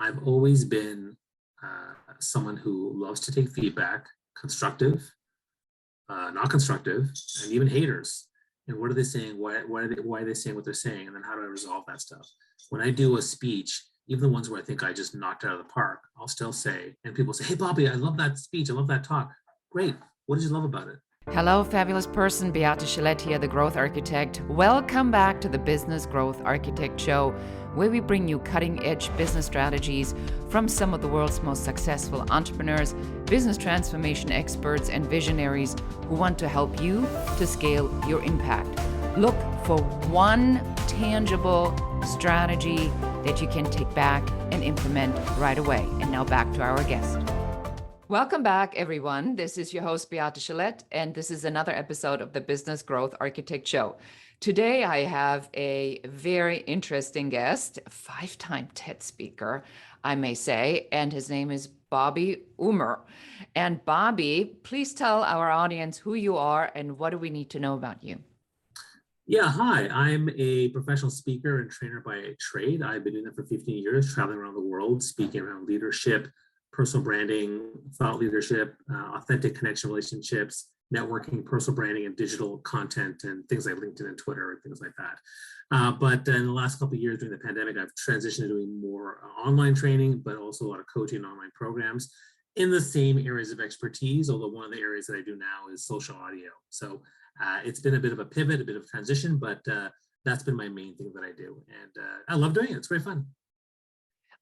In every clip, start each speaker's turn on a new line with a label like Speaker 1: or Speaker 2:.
Speaker 1: I've always been someone who loves to take feedback, constructive, not constructive, and even haters. And what are they saying? Why are they saying what they're saying? And then how do I resolve that stuff? When I do a speech, even the ones where I think I just knocked it out of the park, I'll still say, and people say, hey, Bobby, I love that speech. I love that talk. Great. What did you love about it?
Speaker 2: Hello, fabulous person. Beate Gillette here, the Growth Architect. Welcome back to the Business Growth Architect Show, where we bring you cutting-edge business strategies from some of the world's most successful entrepreneurs, business transformation experts, and visionaries who want to help you to scale your impact. Look for one tangible strategy that you can take back and implement right away. And now back to our guest. Welcome back, everyone. This is your host, Beate Gillette, and this is another episode of the Business Growth Architect Show. Today, I have a very interesting guest, a 5-time TED speaker, I may say, and his name is Bobby Umar. And Bobby, please tell our audience who you are and what do we need to know about you?
Speaker 1: Yeah, hi. I'm a professional speaker and trainer by trade. I've been doing that for 15 years, traveling around the world, speaking around leadership, personal branding, thought leadership, authentic connection relationships, networking, personal branding, and digital content, and things like LinkedIn and Twitter and things like that. But in the last couple of years during the pandemic, I've transitioned to doing more online training, but also a lot of coaching and online programs in the same areas of expertise, although one of the areas that I do now is social audio. So it's been a bit of a pivot, a bit of transition, but that's been my main thing that I do. And I love doing it. It's great fun.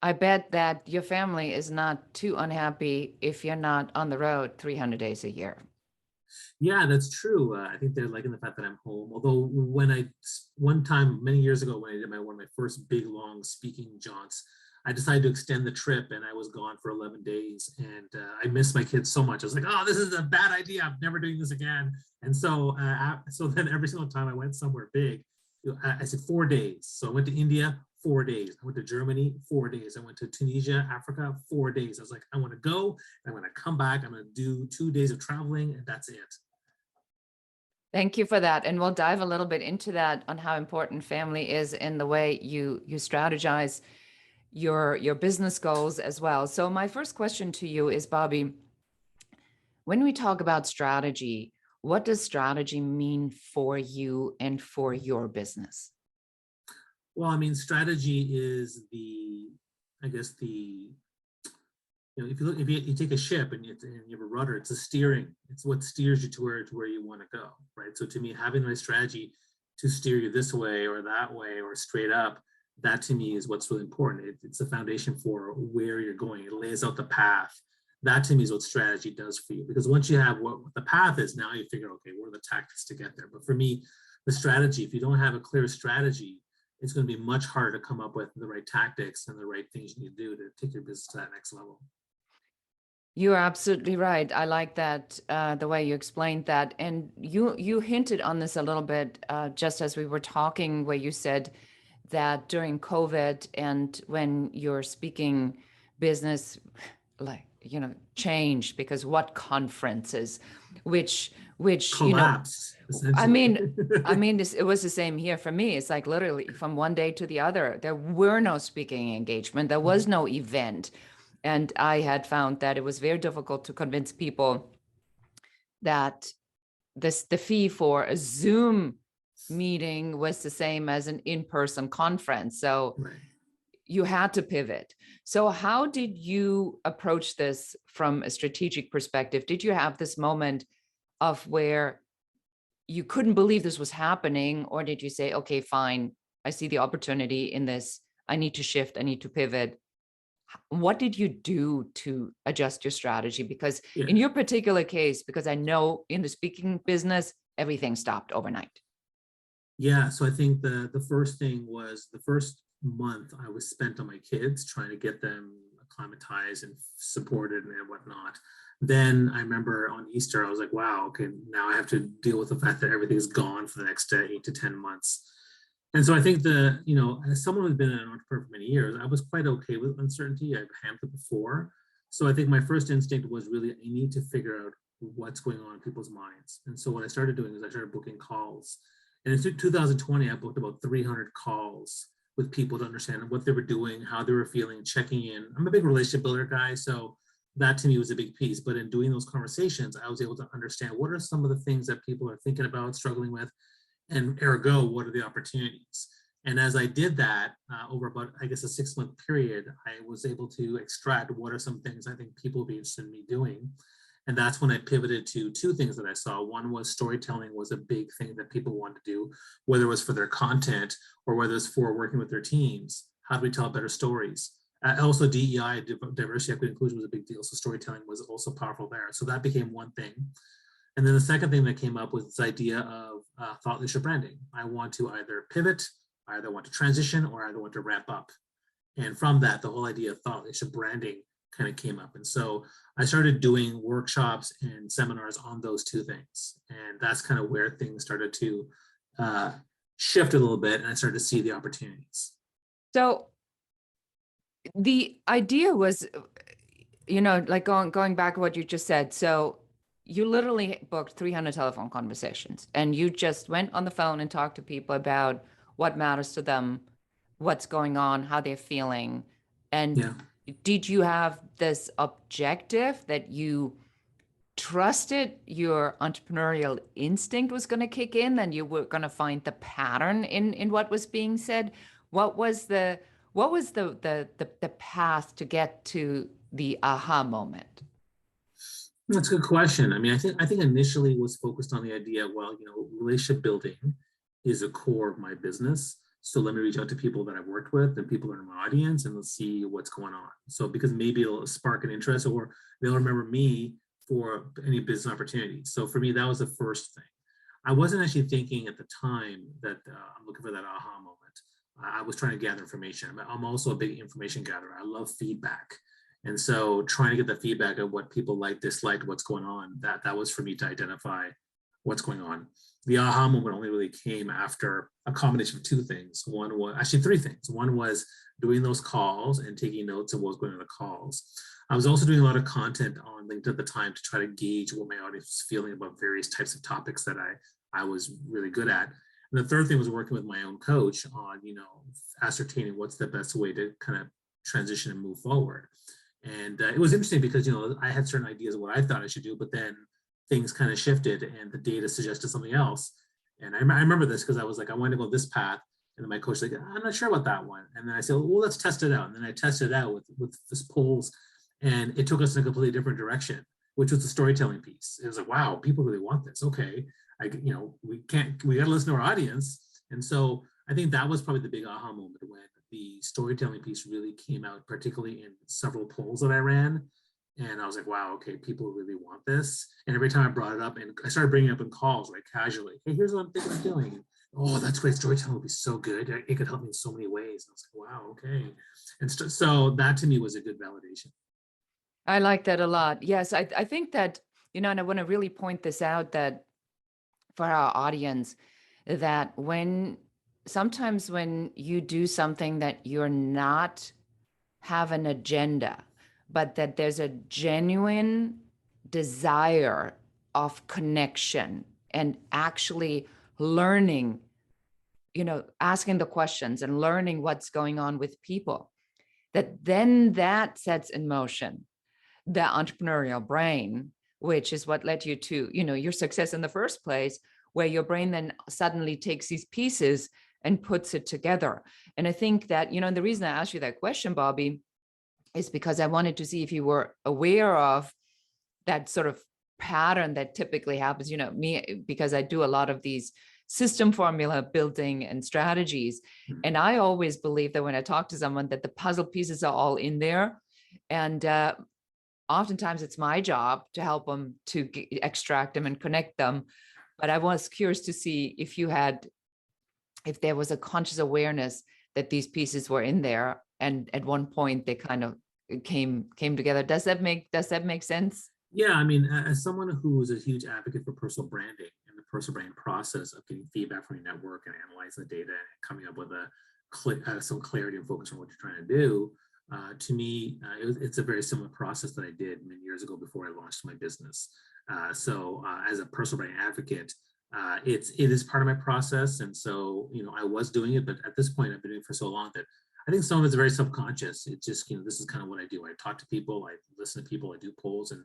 Speaker 2: I bet that your family is not too unhappy if you're not on the road 300 days a year.
Speaker 1: Yeah, that's true. I think they're liking the fact that I'm home. Although one time, many years ago, when I did one of my first big, long speaking jaunts, I decided to extend the trip and I was gone for 11 days. And I missed my kids so much. I was like, oh, this is a bad idea. I'm never doing this again. And so then every single time I went somewhere big, I said 4 days. So I went to India, 4 days. I went to Germany, 4 days. I went to Tunisia, Africa, 4 days. I was like, I want to go. I'm going to come back. I'm going to do 2 days of traveling, and that's it.
Speaker 2: Thank you for that. And we'll dive a little bit into that on how important family is in the way you strategize your business goals as well. So my first question to you is, Bobby, when we talk about strategy, what does strategy mean for you and for your business?
Speaker 1: Well, I mean, strategy is if you take a ship and you have a rudder, it's a steering. It's what steers you to where you want to go, right? So to me, having a strategy to steer you this way or that way or straight up, that to me is what's really important. It's the foundation for where you're going. It lays out the path. That to me is what strategy does for you. Because once you have what the path is, now you figure, okay, what are the tactics to get there? But for me, the strategy, if you don't have a clear strategy, it's going to be much harder to come up with the right tactics and the right things you need to do to take your business to that next level.
Speaker 2: You are absolutely right. I like that, the way you explained that. And you hinted on this a little bit just as we were talking, where you said that during COVID and when your speaking business, changed because what conferences, which
Speaker 1: collapse.
Speaker 2: I mean, it was the same here for me. It's like literally from one day to the other, there were no speaking engagement. There was no event. And I had found that it was very difficult to convince people that the fee for a Zoom meeting was the same as an in-person conference. So
Speaker 1: right.
Speaker 2: You had to pivot. So how did you approach this from a strategic perspective? Did you have this moment of where you couldn't believe this was happening? Or did you say, okay, fine, I see the opportunity in this. I need to shift. I need to pivot. What did you do to adjust your strategy? Because in your particular case, because I know in the speaking business, everything stopped overnight.
Speaker 1: Yeah, so I think the first thing was the first month I was spent on my kids, trying to get them acclimatized and supported and whatnot. Then I remember on Easter, I was like, wow, okay, now I have to deal with the fact that everything's gone for the next 8 to 10 months. And so I think as someone who's been an entrepreneur for many years, I was quite okay with uncertainty. I've handled it before. So I think my first instinct was really, I need to figure out what's going on in people's minds. And so what I started doing is I started booking calls. And in 2020, I booked about 300 calls with people to understand what they were doing, how they were feeling, checking in. I'm a big relationship builder guy, so that to me was a big piece. But in doing those conversations, I was able to understand what are some of the things that people are thinking about, struggling with, and ergo, what are the opportunities? And as I did that over about, I guess, a 6-month period, I was able to extract what are some things I think people would be interested in me doing. And that's when I pivoted to two things that I saw. One was storytelling was a big thing that people wanted to do, whether it was for their content or whether it's for working with their teams. How do we tell better stories? Also, DEI, diversity, equity, inclusion was a big deal. So storytelling was also powerful there. So that became one thing. And then the second thing that came up was this idea of thought leadership branding. I want to either pivot, I either want to transition, or I either want to ramp up. And from that, the whole idea of thought leadership branding kind of came up. And so I started doing workshops and seminars on those two things. And that's kind of where things started to shift a little bit, and I started to see the opportunities.
Speaker 2: So the idea was, like going back to what you just said. So you literally booked 300 telephone conversations, and you just went on the phone and talked to people about what matters to them, what's going on, how they're feeling. And
Speaker 1: yeah.
Speaker 2: Did you have this objective that you trusted your entrepreneurial instinct was going to kick in, and you were going to find the pattern in what was being said? What was the path to get to the aha moment?
Speaker 1: That's a good question. I mean, I think initially was focused on the idea, well, relationship building is a core of my business. So let me reach out to people that I've worked with and people that are in my audience, and let's see what's going on. So because maybe it'll spark an interest, or they'll remember me for any business opportunities. So for me, that was the first thing. I wasn't actually thinking at the time that I'm looking for that aha moment. I was trying to gather information. I'm also a big information gatherer. I love feedback. And so trying to get the feedback of what people like, disliked, what's going on, that was for me to identify what's going on. The aha moment only really came after a combination of two things. One was actually three things. One was doing those calls and taking notes of what was going on in the calls. I was also doing a lot of content on LinkedIn at the time to try to gauge what my audience was feeling about various types of topics that I was really good at. And the third thing was working with my own coach on, ascertaining what's the best way to kind of transition and move forward. And it was interesting because, I had certain ideas of what I thought I should do, but then things kind of shifted and the data suggested something else. And I remember this because I was like, I want to go this path. And then my coach was like, I'm not sure about that one. And then I said, well, let's test it out. And then I tested it out with this polls, and it took us in a completely different direction, which was the storytelling piece. It was like, wow, people really want this. Okay. We got to listen to our audience. And so I think that was probably the big aha moment when the storytelling piece really came out, particularly in several polls that I ran. And I was like, wow, okay, people really want this. And every time I brought it up, and I started bringing it up in calls, like casually, hey, here's what I'm thinking of doing. Oh, that's great. Storytelling would be so good. It could help me in so many ways. And I was like, wow, okay. And so that to me was a good validation.
Speaker 2: I like that a lot. Yes, I think that, and I want to really point this out, that for our audience, that sometimes when you do something that you're not have an agenda, but that there's a genuine desire of connection and actually learning, asking the questions and learning what's going on with people, that sets in motion the entrepreneurial brain, which is what led you to, your success in the first place, where your brain then suddenly takes these pieces and puts it together. And I think that, the reason I asked you that question, Bobby, is because I wanted to see if you were aware of that sort of pattern that typically happens, me, because I do a lot of these system formula building and strategies. And I always believe that when I talk to someone, that the puzzle pieces are all in there. And oftentimes it's my job to help them to extract them and connect them. But I was curious to see if there was a conscious awareness that these pieces were in there, and at one point they kind of came together. Does that make sense?
Speaker 1: Yeah, I mean, as someone who is a huge advocate for personal branding and the personal branding process of getting feedback from your network and analyzing the data and coming up with some clarity and focus on what you're trying to do, to me, it's a very similar process that I did many years ago before I launched my business. So as a personal branding advocate, It is part of my process. And so, I was doing it, but at this point I've been doing it for so long that I think some of it's very subconscious. It's just, this is kind of what I do. I talk to people, I listen to people, I do polls, and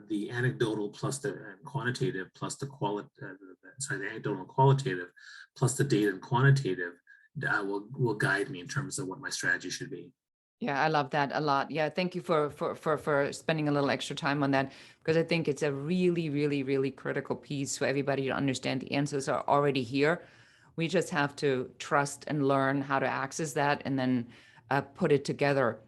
Speaker 1: the anecdotal plus the quantitative plus the the anecdotal and qualitative plus the data and quantitative will guide me in terms of what my strategy should be.
Speaker 2: Yeah, I love that a lot. Yeah, thank you for spending a little extra time on that, because I think it's a really, really, really critical piece for everybody to understand. The answers are already here. We just have to trust and learn how to access that, and then put it together.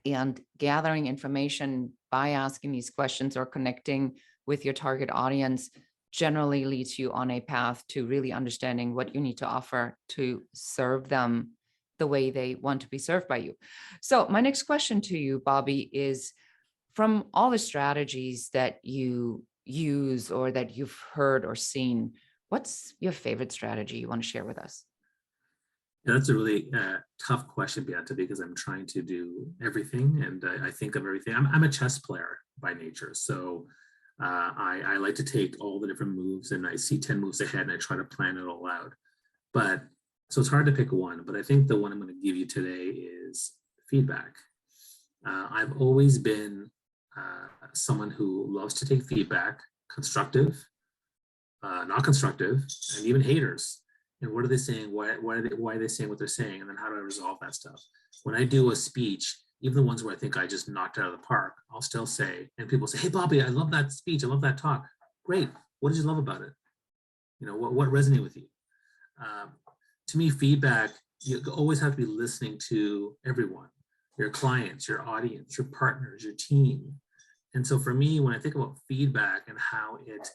Speaker 2: And gathering information by asking these questions or connecting with your target audience generally leads you on a path to really understanding what you need to offer to serve them the way they want to be served by you. So my next question to you, Bobby, is, from all the strategies that you use or that you've heard or seen, what's your favorite strategy you want to share with us?
Speaker 1: Yeah, that's a really tough question, Beata, because I'm trying to do everything, and I think of everything. I'm a chess player by nature, so I like to take all the different moves, and I see 10 moves ahead, and I try to plan it all out. But so it's hard to pick one, but I think the one I'm going to give you today is feedback. I've always been someone who loves to take feedback, constructive, not constructive, and even haters. And what are they saying? Why are they saying what they're saying? And then how do I resolve that stuff? When I do a speech, even the ones where I think I just knocked it out of the park, I'll still say, and people say, "Hey, Bobby, I love that speech. I love that talk. Great. What did you love about it? What resonated with you?" To me, feedback, you always have to be listening to everyone, your clients, your audience, your partners, your team. And so for me, when I think about feedback and how it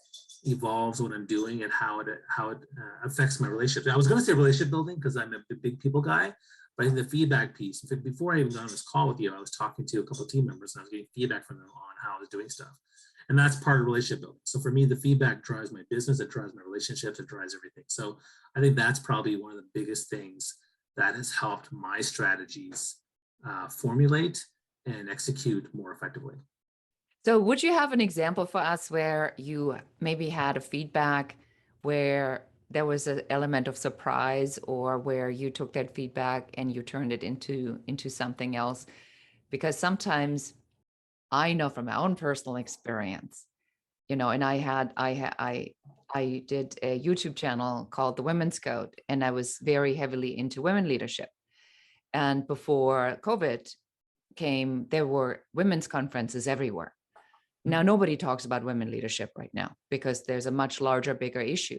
Speaker 1: evolves what I'm doing and how it affects my relationship, I was going to say relationship building because I'm a big people guy, but I think the feedback piece, before I even got on this call with you, I was talking to a couple of team members and I was getting feedback from them on how I was doing stuff. And that's part of relationship building. So for me, the feedback drives my business, it drives my relationships, it drives everything. So I think that's probably one of the biggest things that has helped my strategies formulate and execute more effectively.
Speaker 2: So would you have an example for us where you maybe had a feedback where there was an element of surprise, or where you took that feedback and you turned it into something else? Because sometimes, I know from my own personal experience, and I did a YouTube channel called The Women's Code, and I was very heavily into women leadership. And before COVID came, there were women's conferences everywhere. Now, nobody talks about women leadership right now because there's a much larger, bigger issue.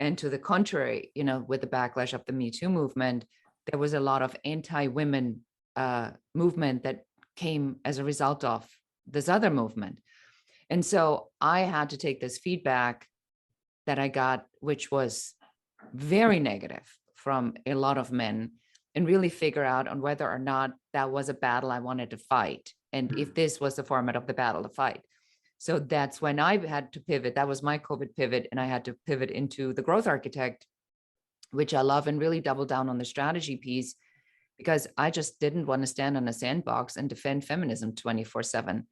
Speaker 2: And to the contrary, with the backlash of the Me Too movement, there was a lot of anti-women movement that came as a result of this other movement. And so I had to take this feedback that I got, which was very negative from a lot of men, and really figure out on whether or not that was a battle I wanted to fight, and if this was the format of the battle to fight. So that's when I had to pivot. That was my COVID pivot, and I had to pivot into the growth architect, which I love, and really double down on the strategy piece, because I just didn't want to stand on a sandbox and defend feminism 24/7.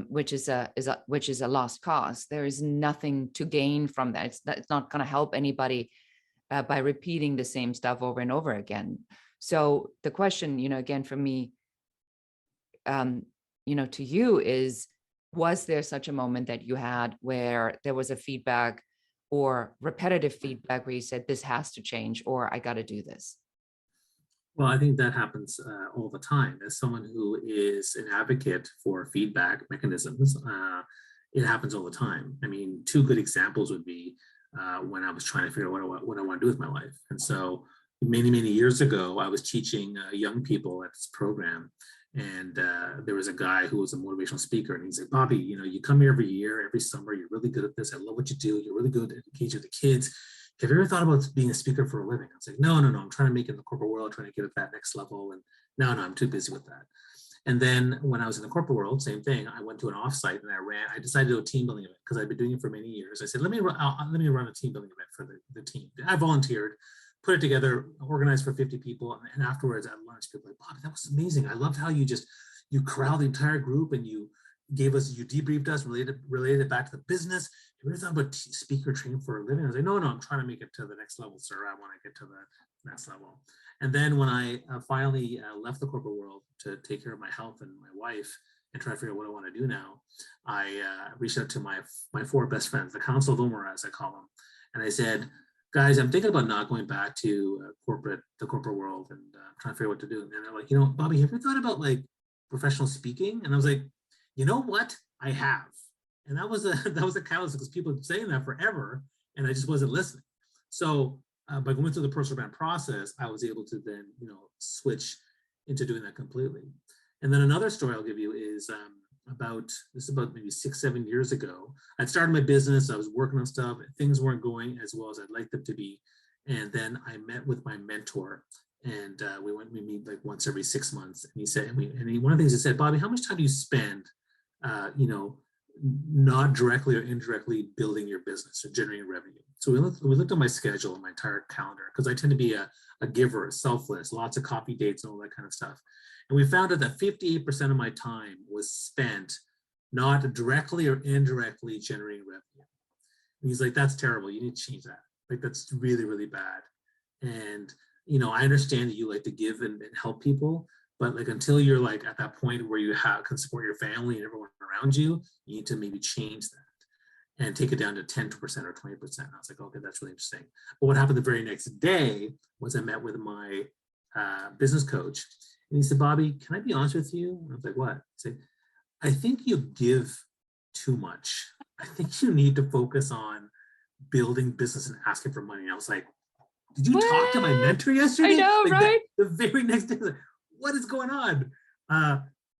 Speaker 2: Which is a lost cause. There is nothing to gain from that. It's not going to help anybody by repeating the same stuff over and over again. So the question, again, for me, to you is, was there such a moment that you had where there was a feedback or repetitive feedback where you said, this has to change, or I got to do this?
Speaker 1: Well, I think that happens all the time. As someone who is an advocate for feedback mechanisms, it happens all the time. I mean, two good examples would be when I was trying to figure out what I want to do with my life. And so many years ago, I was teaching young people at this program. And there was a guy who was a motivational speaker, and he's like, "Bobby, you come here every year, every summer. You're really good at this. I love what you do. You're really good at engaging with the kids. Have you ever thought about being a speaker for a living?" I was like, no, I'm trying to make it in the corporate world, trying to get at that next level. And no, I'm too busy with that. And then when I was in the corporate world, same thing. I went to an offsite and I decided to do a team building event because I'd been doing it for many years. I said, let me run a team building event for the team. I volunteered, put it together, organized for 50 people. And afterwards at lunch, people were like, "Bobby, that was amazing. I loved how you corralled the entire group and you debriefed us, related it back to the business. you ever thought about speaker training for a living? I was like, no, I'm trying to make it to the next level, sir. I want to get to the next level. And then when I finally left the corporate world to take care of my health and my wife and try to figure out what I want to do now, I reached out to my four best friends, the Council of Umar, as I call them. And I said, guys, I'm thinking about not going back to the corporate world, and trying to figure out what to do. And they're like, Bobby, have you thought about like professional speaking? And I was like, you know what? I have. And that was a catalyst, because people have been saying that forever, and I just wasn't listening. So by going through the personal brand process, I was able to then, switch into doing that completely. And then another story I'll give you is about maybe 6-7 years ago. I'd started my business. I was working on stuff. Things weren't going as well as I'd like them to be. And then I met with my mentor, and we meet like once every 6 months. And he said, one of the things he said, Bobby, how much time do you spend, not directly or indirectly building your business or generating revenue? So we looked at my schedule and my entire calendar, because I tend to be a giver, selfless, lots of coffee dates and all that kind of stuff. And we found out that 58% of my time was spent not directly or indirectly generating revenue. And he's like, that's terrible. You need to change that. Like, that's really, really bad. And, I understand that you like to give and help people, but like, until you're like at that point where you can support your family and everyone around you, you need to maybe change that and take it down to 10% or 20%. I was like, okay, that's really interesting. But what happened the very next day was I met with my business coach, and he said, Bobby, can I be honest with you? And I was like, what? He said, I think you give too much. I think you need to focus on building business and asking for money. And I was like, did you talk to my mentor yesterday?
Speaker 2: I know,
Speaker 1: like
Speaker 2: right?
Speaker 1: The very next day, I was like, what is going on?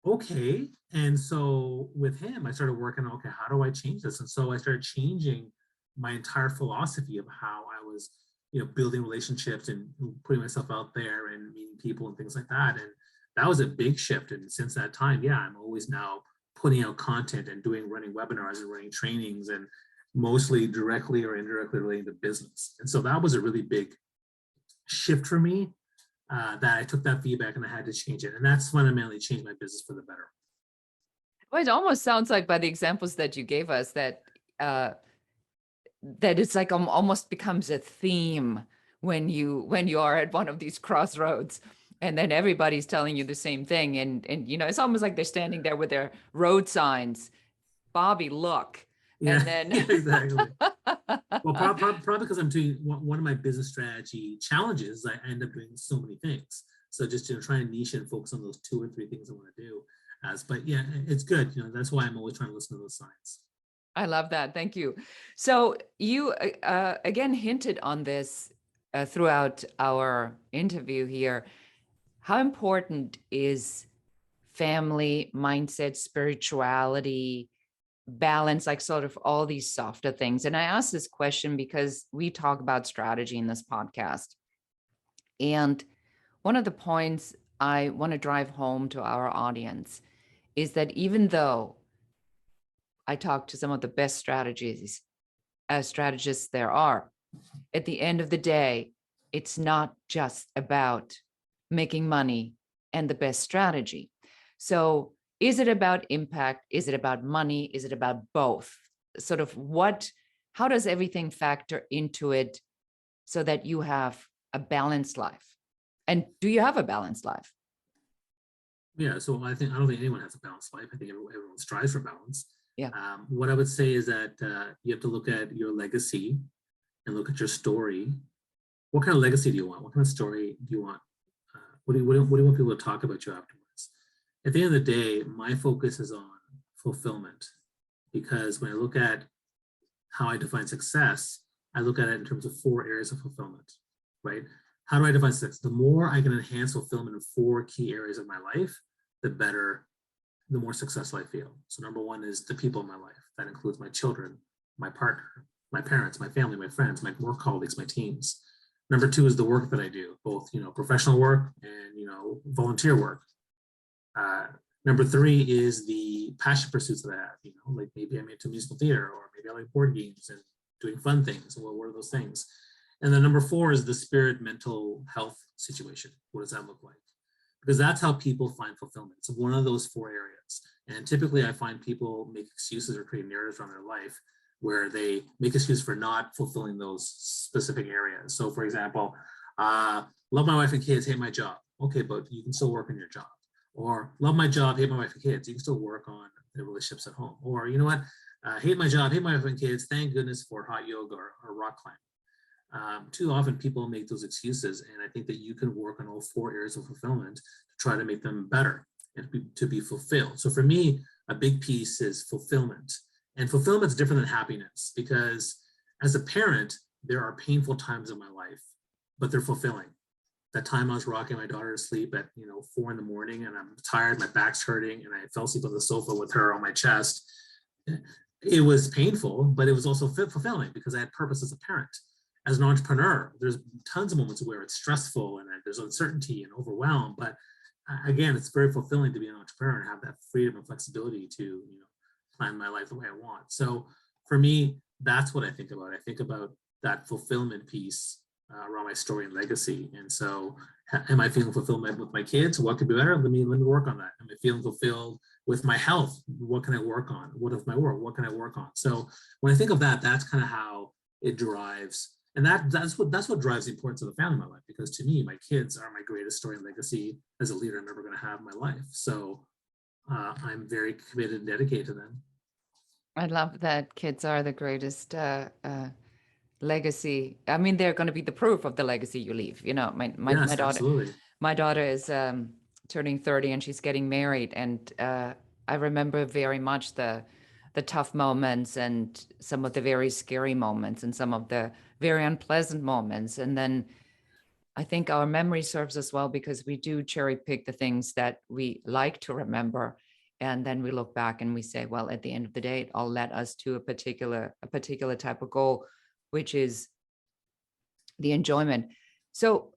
Speaker 1: Okay. And so with him, I started working on, okay, how do I change this? And so I started changing my entire philosophy of how I was, building relationships and putting myself out there and meeting people and things like that. And that was a big shift. And since that time, yeah, I'm always now putting out content and running webinars and running trainings, and mostly directly or indirectly relating to business. And so that was a really big shift for me, that I took that feedback and I had to change it. And that's fundamentally changed my business for the better.
Speaker 2: Well, it almost sounds like, by the examples that you gave us, that that it's like almost becomes a theme when you are at one of these crossroads, and then everybody's telling you the same thing, and it's almost like they're standing there with their road signs, Bobby, look.
Speaker 1: Yeah,
Speaker 2: And then
Speaker 1: exactly. Well, probably because I'm doing one of my business strategy challenges, I end up doing so many things. So just try and niche and focus on those 2 or 3 things I want to do. But yeah, it's good. That's why I'm always trying to listen to those signs.
Speaker 2: I love that. Thank you. So you again hinted on this throughout our interview here. How important is family, mindset, spirituality, balance, like sort of all these softer things? And I ask this question because we talk about strategy in this podcast. And one of the points I want to drive home to our audience is that even though I talk to some of the best strategists there are, at the end of the day, it's not just about making money and the best strategy. So is it about impact? Is it about money? Is it about both? Sort of how does everything factor into it so that you have a balanced life? And do you have a balanced life?
Speaker 1: Yeah, so I don't think anyone has a balanced life. I think everyone strives for balance.
Speaker 2: Yeah.
Speaker 1: What I would say is that you have to look at your legacy and look at your story. What kind of legacy do you want? What kind of story do you want? What do you want people to talk about you afterwards? At the end of the day, my focus is on fulfillment, because when I look at how I define success, I look at it in terms of 4 areas of fulfillment, right? How do I define success? The more I can enhance fulfillment in 4 key areas of my life, the more successful I feel. So number 1 is the people in my life. That includes my children, my partner, my parents, my family, my friends, my work colleagues, my teams. Number 2 is the work that I do, both professional work and volunteer work. Number 3 is the passion pursuits that I have. Like maybe I'm into musical theater, or maybe I like board games and doing fun things. Well, what are those things? And then number 4 is the spirit, mental health situation. What does that look like? Because that's how people find fulfillment. It's one of those 4 areas. And typically I find people make excuses or create narratives around their life where they make excuses for not fulfilling those specific areas. So for example, love my wife and kids, hate my job. Okay, but you can still work on your job. Or love my job, hate my wife and kids. You can still work on the relationships at home. Or you know what, hate my job, hate my wife and kids. Thank goodness for hot yoga or rock climbing. Too often people make those excuses, and I think that you can work on all 4 areas of fulfillment to try to make them better and to be fulfilled. So for me, a big piece is fulfillment. And fulfillment is different than happiness, because as a parent, there are painful times in my life, but they're fulfilling. That time I was rocking my daughter to sleep at 4 in the morning, and I'm tired, my back's hurting, and I fell asleep on the sofa with her on my chest. It was painful, but it was also fulfilling because I had purpose as a parent. As an entrepreneur, there's tons of moments where it's stressful and there's uncertainty and overwhelm, but again, it's very fulfilling to be an entrepreneur and have that freedom and flexibility to plan my life the way I want. So for me, that's what I think about. I think about that fulfillment piece around my story and legacy. And so am I feeling fulfilled with my kids? What could be better? Let me work on that. Am I feeling fulfilled with my health? What can I work on? What of my work? What can I work on? So when I think of that, that's kind of how it drives. And that's what drives the importance of the family in my life, because to me, my kids are my greatest story and legacy as a leader I'm ever going to have in my life. So I'm very committed and dedicated to them.
Speaker 2: I love that kids are the greatest legacy. I mean, they're going to be the proof of the legacy you leave. Yes, my daughter,
Speaker 1: absolutely.
Speaker 2: My daughter is turning 30 and she's getting married. And I remember very much the tough moments and some of the very scary moments and some of the very unpleasant moments. And then I think our memory serves us well because we do cherry pick the things that we like to remember. And then we look back and we say, well, at the end of the day, it all led us to a particular type of goal, which is the enjoyment. So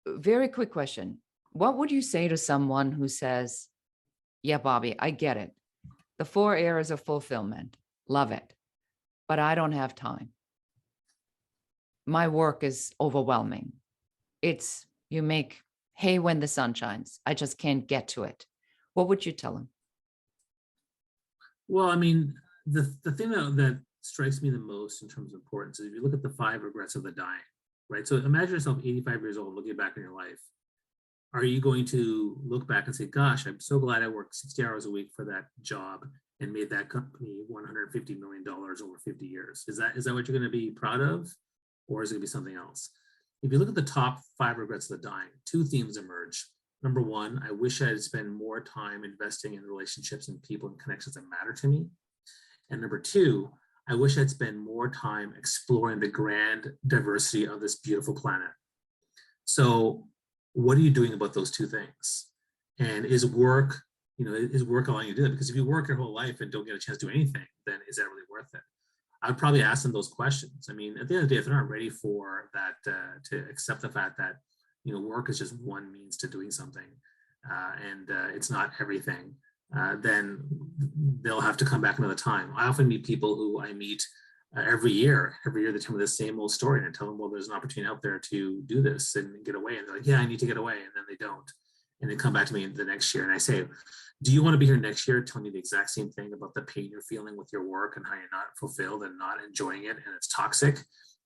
Speaker 2: very quick question. What would you say to someone who says, yeah, Bobby, I get it. The 4 areas of fulfillment, love it, but I don't have time. My work is overwhelming. It's, you make hay when the sun shines. I just can't get to it. What would you tell them?
Speaker 1: Well, I mean, the thing that strikes me the most in terms of importance is if you look at the 5 regrets of the dying, right? So imagine yourself 85 years old, looking back on your life. Are you going to look back and say, gosh, I'm so glad I worked 60 hours a week for that job and made that company $150 million over 50 years? Is that what you're going to be proud of? Or is it going to be something else? If you look at the top 5 regrets of the dying, 2 themes emerge. Number 1, I wish I had spent more time investing in relationships and people and connections that matter to me. And number 2, I wish I'd spend more time exploring the grand diversity of this beautiful planet. So what are you doing about those 2 things? And is work allowing you to do that? Because if you work your whole life and don't get a chance to do anything, then is that really worth it? I'd probably ask them those questions. I mean, at the end of the day, if they're not ready for that, to accept the fact that, work is just one means to doing something, and it's not everything, then they'll have to come back another time. I often meet people who I meet every year they tell me the same old story, and I tell them, well, there's an opportunity out there to do this and get away. And they're like, yeah, I need to get away. And then they don't. And they come back to me the next year and I say, do you want to be here next year telling me the exact same thing about the pain you're feeling with your work and how you're not fulfilled and not enjoying it and it's toxic?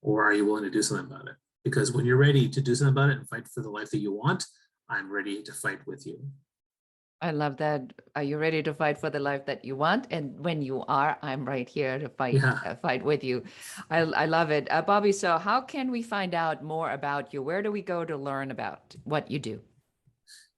Speaker 1: Or are you willing to do something about it? Because when you're ready to do something about it and fight for the life that you want, I'm ready to fight with you.
Speaker 2: I love that. Are you ready to fight for the life that you want? And when you are, I'm right here to fight with you. I love it. Bobby, so how can we find out more about you? Where do we go to learn about what you do?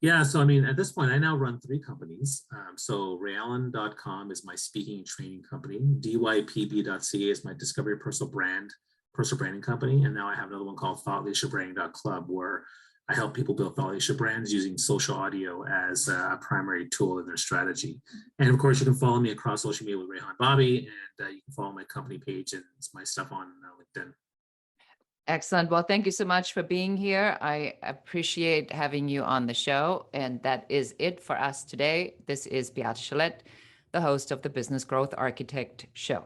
Speaker 1: Yeah, so I mean, at this point, I now run 3 companies. So rayallen.com is my speaking and training company. dypb.ca is my discovery personal branding company. And now I have another one called thoughtleadershipbranding.club, where I help people build thought leadership brands using social audio as a primary tool in their strategy. And of course, you can follow me across social media with Rayhan Bobby, and you can follow my company page and my stuff on LinkedIn.
Speaker 2: Excellent. Well, thank you so much for being here. I appreciate having you on the show. And that is it for us today. This is Beate Chalette, the host of the Business Growth Architect Show.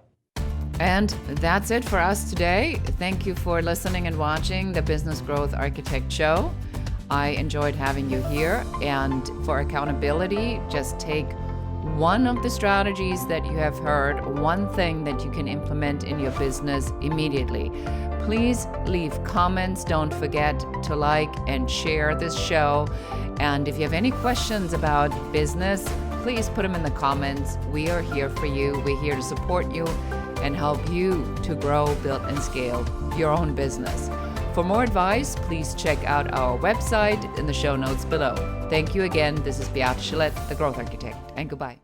Speaker 2: And that's it for us today. Thank you for listening and watching the Business Growth Architect Show. I enjoyed having you here. And for accountability, just take one of the strategies that you have heard, one thing that you can implement in your business immediately. Please leave comments. Don't forget to like and share this show. And if you have any questions about business, please put them in the comments. We are here for you. We're here to support you and help you to grow, build, and scale your own business. For more advice, please check out our website in the show notes below. Thank you again. This is Beate Gillette, the Growth Architect, and goodbye.